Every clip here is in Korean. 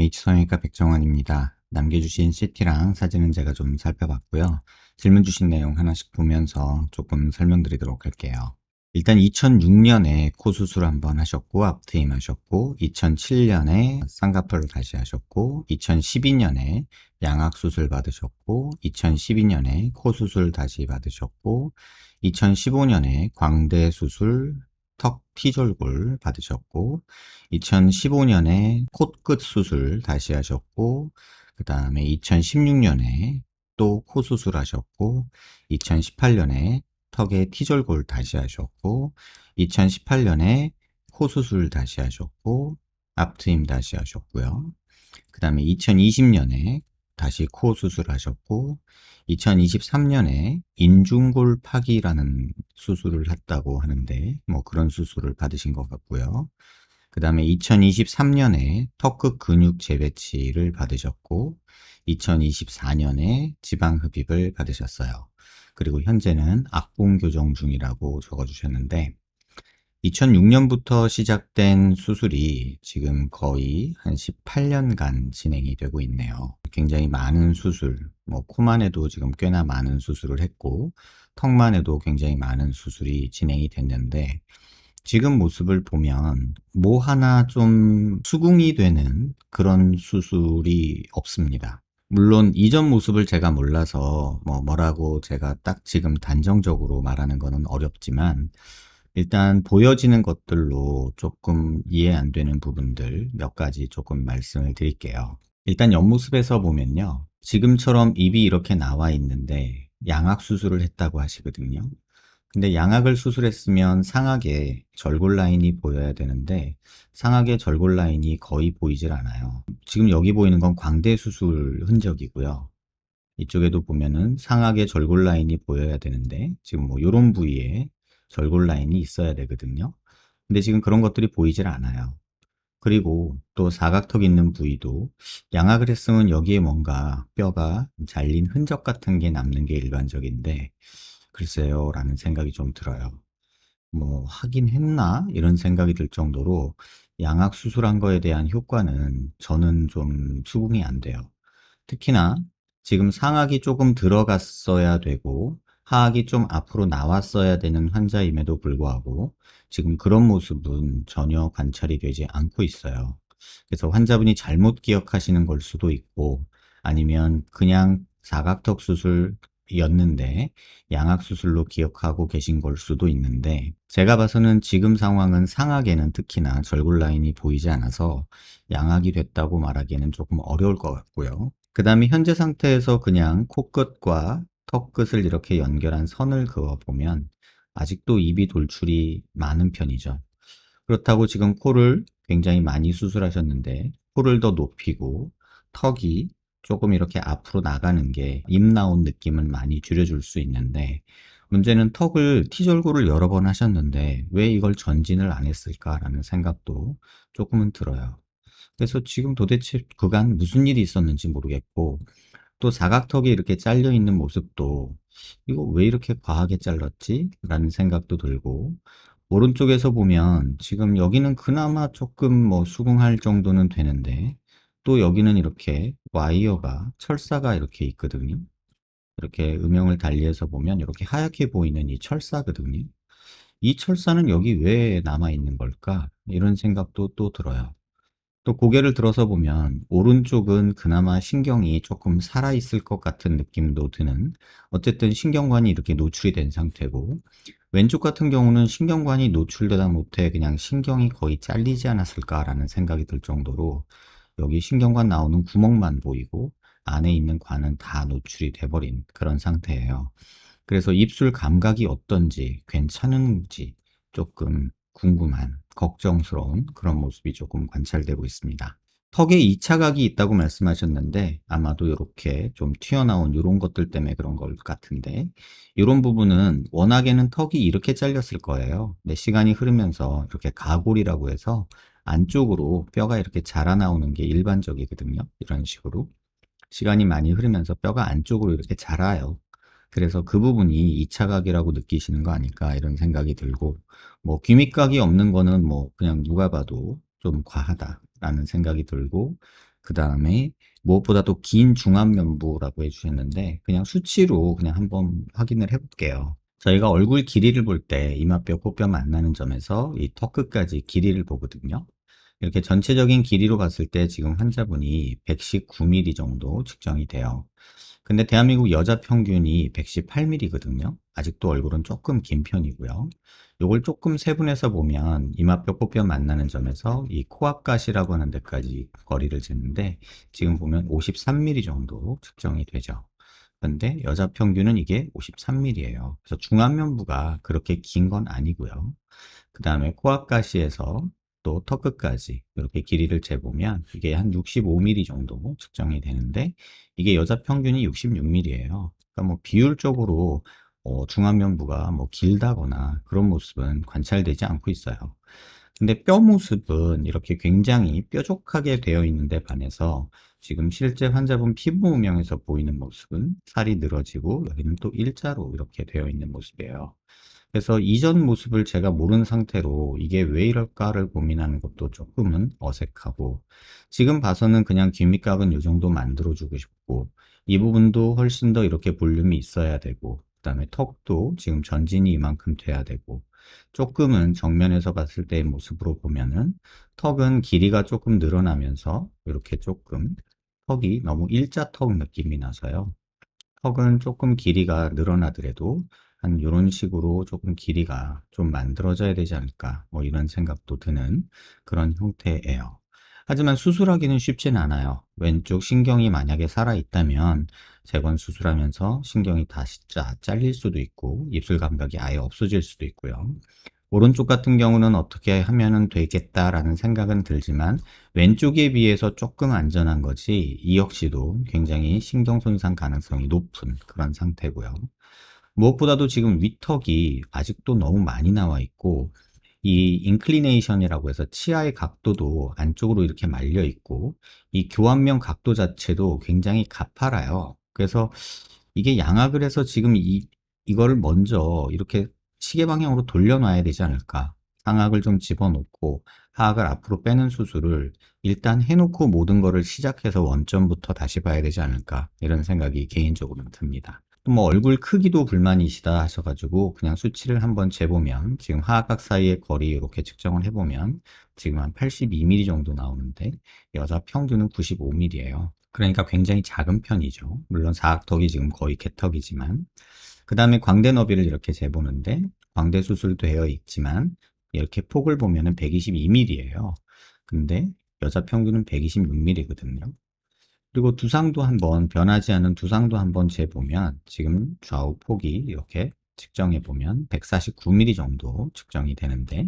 H 성형외과 백정환입니다. 남겨주신 CT랑 사진은 제가 좀 살펴봤고요. 질문 주신 내용 하나씩 보면서 조금 설명드리도록 할게요. 일단 2006년에 코 수술 한번 하셨고 앞트임 하셨고 2007년에 쌍꺼풀을 다시 하셨고 2012년에 양악 수술 받으셨고 2012년에 코 수술 다시 받으셨고 2015년에 광대 수술 턱 T졸골 받으셨고 2015년에 콧끝 수술 다시 하셨고 그 다음에 2016년에 또 코 수술 하셨고 2018년에 턱에 T졸골 다시 하셨고 2018년에 코 수술 다시 하셨고 앞트임 다시 하셨고요. 그 다음에 2020년에 다시 코 수술하셨고 2023년에 인중골 파기라는 수술을 했다고 하는데 뭐 그런 수술을 받으신 것 같고요. 그 다음에 2023년에 턱끝 근육 재배치를 받으셨고 2024년에 지방 흡입을 받으셨어요. 그리고 현재는 악봉 교정 중이라고 적어주셨는데 2006년부터 시작된 수술이 지금 거의 한 18년간 진행이 되고 있네요. 굉장히 많은 수술, 뭐 코만 해도 지금 꽤나 많은 수술을 했고 턱만 해도 굉장히 많은 수술이 진행이 됐는데 지금 모습을 보면 뭐 하나 좀 수긍이 되는 그런 수술이 없습니다. 물론 이전 모습을 제가 몰라서 뭐라고 제가 딱 지금 단정적으로 말하는 거는 어렵지만 일단 보여지는 것들로 조금 이해 안 되는 부분들 몇 가지 조금 말씀을 드릴게요. 일단 옆모습에서 보면요. 지금처럼 입이 이렇게 나와 있는데 양악 수술을 했다고 하시거든요. 근데 양악을 수술했으면 상악에 절골 라인이 보여야 되는데 상악의 절골 라인이 거의 보이질 않아요. 지금 여기 보이는 건 광대 수술 흔적이고요. 이쪽에도 보면은 상악의 절골 라인이 보여야 되는데 지금 뭐 이런 부위에 절골 라인이 있어야 되거든요. 근데 지금 그런 것들이 보이질 않아요. 그리고 또 사각턱 있는 부위도 양악을 했으면 여기에 뭔가 뼈가 잘린 흔적 같은 게 남는 게 일반적인데 글쎄요 라는 생각이 좀 들어요. 뭐 하긴 했나? 이런 생각이 들 정도로 양악 수술한 거에 대한 효과는 저는 좀 수긍이 안 돼요. 특히나 지금 상악이 조금 들어갔어야 되고 하악이 좀 앞으로 나왔어야 되는 환자임에도 불구하고 지금 그런 모습은 전혀 관찰이 되지 않고 있어요. 그래서 환자분이 잘못 기억하시는 걸 수도 있고 아니면 그냥 사각턱 수술이었는데 양악 수술로 기억하고 계신 걸 수도 있는데 제가 봐서는 지금 상황은 상악에는 특히나 절골 라인이 보이지 않아서 양악이 됐다고 말하기에는 조금 어려울 것 같고요. 그 다음에 현재 상태에서 그냥 코끝과 턱끝을 이렇게 연결한 선을 그어보면 아직도 입이 돌출이 많은 편이죠. 그렇다고 지금 코를 굉장히 많이 수술하셨는데 코를 더 높이고 턱이 조금 이렇게 앞으로 나가는 게 입 나온 느낌을 많이 줄여줄 수 있는데 문제는 턱을 T절골을 여러 번 하셨는데 왜 이걸 전진을 안 했을까라는 생각도 조금은 들어요. 그래서 지금 도대체 그간 무슨 일이 있었는지 모르겠고 또 사각턱이 이렇게 잘려 있는 모습도 이거 왜 이렇게 과하게 잘랐지? 라는 생각도 들고 오른쪽에서 보면 지금 여기는 그나마 조금 뭐 수긍할 정도는 되는데 또 여기는 이렇게 와이어가 철사가 이렇게 있거든요. 이렇게 음영을 달리해서 보면 이렇게 하얗게 보이는 이 철사거든요. 이 철사는 여기 왜 남아 있는 걸까? 이런 생각도 또 들어요. 또 고개를 들어서 보면 오른쪽은 그나마 신경이 조금 살아있을 것 같은 느낌도 드는 어쨌든 신경관이 이렇게 노출이 된 상태고 왼쪽 같은 경우는 신경관이 노출되다 못해 그냥 신경이 거의 잘리지 않았을까라는 생각이 들 정도로 여기 신경관 나오는 구멍만 보이고 안에 있는 관은 다 노출이 돼버린 그런 상태예요. 그래서 입술 감각이 어떤지 괜찮은지 조금 궁금한 걱정스러운 그런 모습이 조금 관찰되고 있습니다. 턱에 2차각이 있다고 말씀하셨는데 아마도 이렇게 좀 튀어나온 이런 것들 때문에 그런 것 같은데 이런 부분은 워낙에는 턱이 이렇게 잘렸을 거예요. 근데 시간이 흐르면서 이렇게 가골이라고 해서 안쪽으로 뼈가 이렇게 자라나오는 게 일반적이거든요. 이런 식으로 시간이 많이 흐르면서 뼈가 안쪽으로 이렇게 자라요. 그래서 그 부분이 2차각이라고 느끼시는 거 아닐까 이런 생각이 들고 뭐 귀밑각이 없는 거는 뭐 그냥 누가 봐도 좀 과하다라는 생각이 들고 그 다음에 무엇보다도 긴 중안면부라고 해주셨는데 그냥 수치로 그냥 한번 확인을 해볼게요. 저희가 얼굴 길이를 볼 때 이마뼈, 코뼈 만나는 점에서 이 턱 끝까지 길이를 보거든요. 이렇게 전체적인 길이로 봤을 때 지금 환자분이 119mm 정도 측정이 돼요. 근데 대한민국 여자 평균이 118mm거든요. 아직도 얼굴은 조금 긴 편이고요. 요걸 조금 세분해서 보면 이마뼈, 코뼈 만나는 점에서 이 코앞가시라고 하는 데까지 거리를 쟀는데 지금 보면 53mm 정도 측정이 되죠. 근데 여자 평균은 이게 53mm예요. 그래서 중안면부가 그렇게 긴 건 아니고요. 그 다음에 코앞 가시에서 또 턱끝까지 이렇게 길이를 재보면 이게 한 65mm 정도 측정이 되는데 이게 여자 평균이 66mm예요. 그러니까 뭐 비율적으로 중안면부가 뭐 길다거나 그런 모습은 관찰되지 않고 있어요. 근데 뼈 모습은 이렇게 굉장히 뾰족하게 되어 있는데 반해서 지금 실제 환자분 피부 음영에서 보이는 모습은 살이 늘어지고 여기는 또 일자로 이렇게 되어 있는 모습이에요. 그래서 이전 모습을 제가 모르는 상태로 이게 왜 이럴까를 고민하는 것도 조금은 어색하고 지금 봐서는 그냥 뒷밑각은 이 정도 만들어주고 싶고 이 부분도 훨씬 더 이렇게 볼륨이 있어야 되고 그 다음에 턱도 지금 전진이 이만큼 돼야 되고 조금은 정면에서 봤을 때의 모습으로 보면은 턱은 길이가 조금 늘어나면서 이렇게 조금 턱이 너무 일자턱 느낌이 나서요. 턱은 조금 길이가 늘어나더라도 한 이런 식으로 조금 길이가 좀 만들어져야 되지 않을까 뭐 이런 생각도 드는 그런 형태예요. 하지만 수술하기는 쉽진 않아요. 왼쪽 신경이 만약에 살아있다면 재건 수술하면서 신경이 다시 잘릴 수도 있고 입술 감각이 아예 없어질 수도 있고요. 오른쪽 같은 경우는 어떻게 하면은 되겠다라는 생각은 들지만 왼쪽에 비해서 조금 안전한 거지 이 역시도 굉장히 신경 손상 가능성이 높은 그런 상태고요. 무엇보다도 지금 위턱이 아직도 너무 많이 나와 있고 이 인클리네이션이라고 해서 치아의 각도도 안쪽으로 이렇게 말려 있고 이 교환면 각도 자체도 굉장히 가팔아요. 그래서 이게 양악을 해서 지금 이거를 먼저 이렇게 시계 방향으로 돌려놔야 되지 않을까. 상악을 좀 집어넣고 하악을 앞으로 빼는 수술을 일단 해놓고 모든 거를 시작해서 원점부터 다시 봐야 되지 않을까. 이런 생각이 개인적으로는 듭니다. 또 뭐 얼굴 크기도 불만이시다 하셔가지고 그냥 수치를 한번 재보면 지금 하악각 사이의 거리 이렇게 측정을 해보면 지금 한 82mm 정도 나오는데 여자 평균은 95mm예요. 그러니까 굉장히 작은 편이죠. 물론 사각턱이 지금 거의 개턱이지만 그 다음에 광대 너비를 이렇게 재보는데 광대 수술도 되어 있지만 이렇게 폭을 보면은 122mm예요. 근데 여자 평균은 126mm거든요. 그리고 두상도 한번 변하지 않은 두상도 한번 재보면 지금 좌우 폭이 이렇게 측정해 보면 149mm 정도 측정이 되는데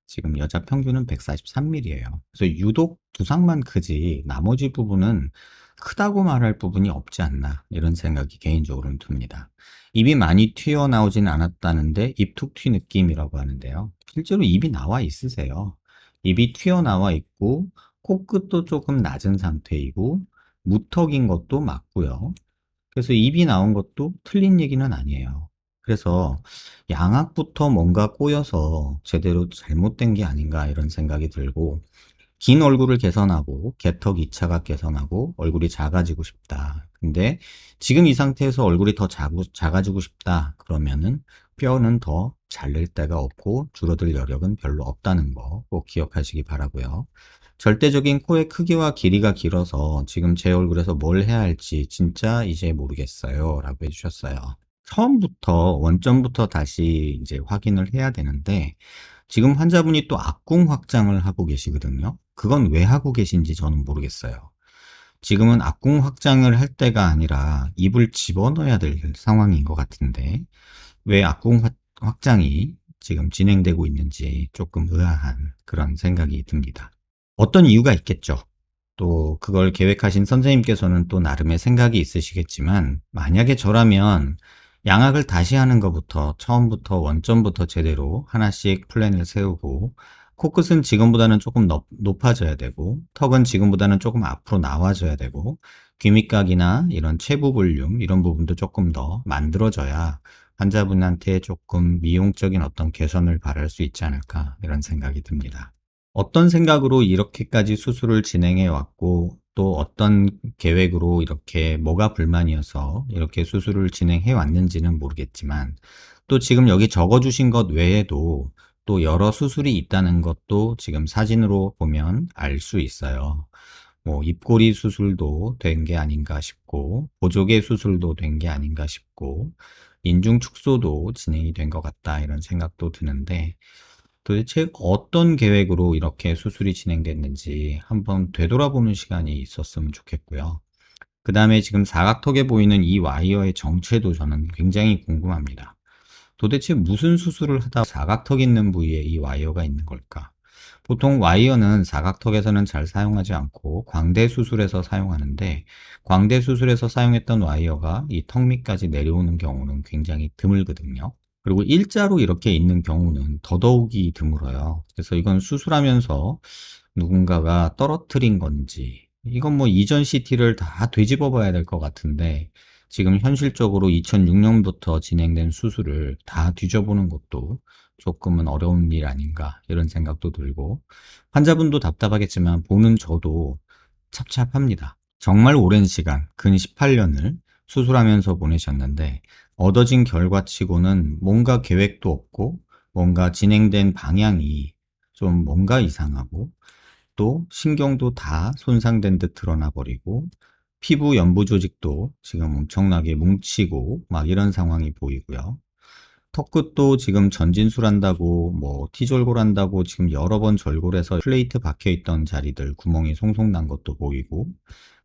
지금 여자 평균은 143mm예요. 그래서 유독 두상만 크지 나머지 부분은 크다고 말할 부분이 없지 않나 이런 생각이 개인적으로는 듭니다. 입이 많이 튀어나오진 않았다는데 입툭튀 느낌이라고 하는데요. 실제로 입이 나와 있으세요. 입이 튀어나와 있고 코끝도 조금 낮은 상태이고 무턱인 것도 맞고요. 그래서 입이 나온 것도 틀린 얘기는 아니에요. 그래서 양악부터 뭔가 꼬여서 제대로 잘못된 게 아닌가 이런 생각이 들고 긴 얼굴을 개선하고 개턱 2차가 개선하고 얼굴이 작아지고 싶다. 근데 지금 이 상태에서 얼굴이 더 작아지고 싶다. 그러면은 뼈는 더 자를 데가 없고 줄어들 여력은 별로 없다는 거 꼭 기억하시기 바라고요. 절대적인 코의 크기와 길이가 길어서 지금 제 얼굴에서 뭘 해야 할지 진짜 이제 모르겠어요. 라고 해주셨어요. 처음부터 원점부터 다시 이제 확인을 해야 되는데 지금 환자분이 또 악궁 확장을 하고 계시거든요. 그건 왜 하고 계신지 저는 모르겠어요. 지금은 악궁 확장을 할 때가 아니라 입을 집어넣어야 될 상황인 것 같은데 왜 악궁 확장이 지금 진행되고 있는지 조금 의아한 그런 생각이 듭니다. 어떤 이유가 있겠죠. 또 그걸 계획하신 선생님께서는 또 나름의 생각이 있으시겠지만 만약에 저라면 양악을 다시 하는 것부터 처음부터 원점부터 제대로 하나씩 플랜을 세우고 코끝은 지금보다는 조금 높아져야 되고 턱은 지금보다는 조금 앞으로 나와줘야 되고 귀밑각이나 이런 체부 볼륨 이런 부분도 조금 더 만들어져야 환자분한테 조금 미용적인 어떤 개선을 바랄 수 있지 않을까 이런 생각이 듭니다. 어떤 생각으로 이렇게까지 수술을 진행해 왔고 또 어떤 계획으로 이렇게 뭐가 불만이어서 이렇게 수술을 진행해 왔는지는 모르겠지만 또 지금 여기 적어 주신 것 외에도 또 여러 수술이 있다는 것도 지금 사진으로 보면 알 수 있어요. 뭐 입꼬리 수술도 된 게 아닌가 싶고 보조개 수술도 된 게 아닌가 싶고 인중 축소도 진행이 된 것 같다 이런 생각도 드는데 도대체 어떤 계획으로 이렇게 수술이 진행됐는지 한번 되돌아보는 시간이 있었으면 좋겠고요. 그 다음에 지금 사각턱에 보이는 이 와이어의 정체도 저는 굉장히 궁금합니다. 도대체 무슨 수술을 하다 사각턱 있는 부위에 이 와이어가 있는 걸까? 보통 와이어는 사각턱에서는 잘 사용하지 않고 광대 수술에서 사용하는데 광대 수술에서 사용했던 와이어가 이 턱 밑까지 내려오는 경우는 굉장히 드물거든요. 그리고 일자로 이렇게 있는 경우는 더더욱이 드물어요. 그래서 이건 수술하면서 누군가가 떨어뜨린 건지, 이건 뭐 이전 CT를 다 되짚어 봐야 될 것 같은데, 지금 현실적으로 2006년부터 진행된 수술을 다 뒤져보는 것도 조금은 어려운 일 아닌가, 이런 생각도 들고, 환자분도 답답하겠지만 보는 저도 찹찹합니다. 정말 오랜 시간, 근 18년을 수술하면서 보내셨는데, 얻어진 결과치고는 뭔가 계획도 없고, 뭔가 진행된 방향이 좀 뭔가 이상하고, 또 신경도 다 손상된 듯 드러나 버리고, 피부 연부 조직도 지금 엄청나게 뭉치고, 막 이런 상황이 보이고요. 턱끝도 지금 전진술한다고 뭐 T절골한다고 지금 여러 번 절골해서 플레이트 박혀있던 자리들 구멍이 송송 난 것도 보이고,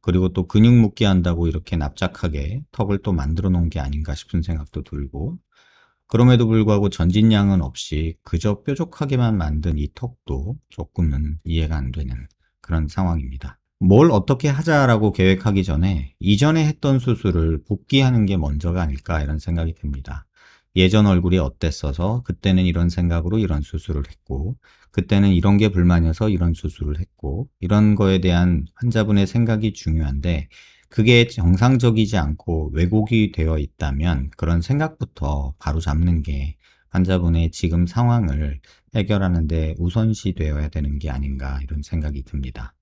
그리고 또 근육 묶기 한다고 이렇게 납작하게 턱을 또 만들어 놓은 게 아닌가 싶은 생각도 들고, 그럼에도 불구하고 전진량은 없이 그저 뾰족하게만 만든 이 턱도 조금은 이해가 안 되는 그런 상황입니다. 뭘 어떻게 하자라고 계획하기 전에 이전에 했던 수술을 복귀하는 게 먼저가 아닐까 이런 생각이 듭니다. 예전 얼굴이 어땠어서 그때는 이런 생각으로 이런 수술을 했고, 그때는 이런 게 불만이어서 이런 수술을 했고, 이런 거에 대한 환자분의 생각이 중요한데, 그게 정상적이지 않고 왜곡이 되어 있다면 그런 생각부터 바로 잡는 게 환자분의 지금 상황을 해결하는 데 우선시 되어야 되는 게 아닌가 이런 생각이 듭니다.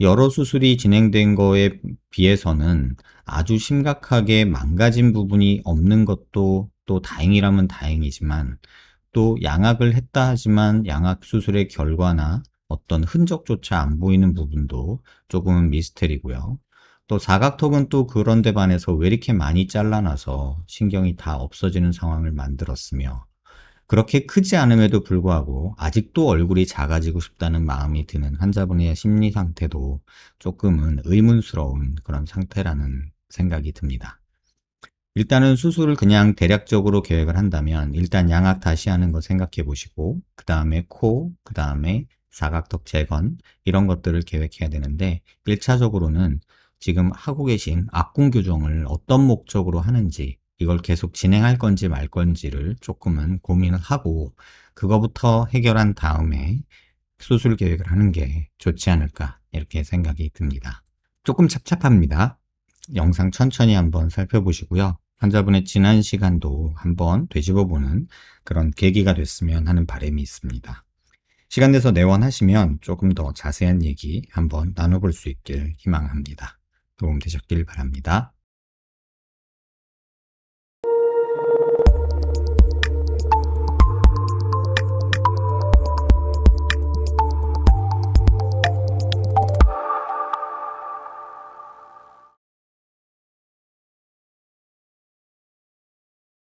여러 수술이 진행된 거에 비해서는 아주 심각하게 망가진 부분이 없는 것도 또 다행이라면 다행이지만, 또 양악을 했다 하지만 양악 수술의 결과나 어떤 흔적조차 안 보이는 부분도 조금은 미스테리고요. 또 사각턱은 또 그런 데 반해서 왜 이렇게 많이 잘라놔서 신경이 다 없어지는 상황을 만들었으며, 그렇게 크지 않음에도 불구하고 아직도 얼굴이 작아지고 싶다는 마음이 드는 환자분의 심리 상태도 조금은 의문스러운 그런 상태라는 생각이 듭니다. 일단은 수술을 그냥 대략적으로 계획을 한다면 일단 양악 다시 하는 거 생각해 보시고, 그 다음에 코, 그 다음에 사각턱 재건 이런 것들을 계획해야 되는데, 1차적으로는 지금 하고 계신 악궁 교정을 어떤 목적으로 하는지, 이걸 계속 진행할 건지 말 건지를 조금은 고민을 하고 그거부터 해결한 다음에 수술 계획을 하는 게 좋지 않을까 이렇게 생각이 듭니다. 조금 찹찹합니다. 영상 천천히 한번 살펴보시고요. 환자분의 지난 시간도 한번 되짚어보는 그런 계기가 됐으면 하는 바람이 있습니다. 시간 내서 내원하시면 조금 더 자세한 얘기 한번 나눠볼 수 있길 희망합니다. 도움 되셨길 바랍니다.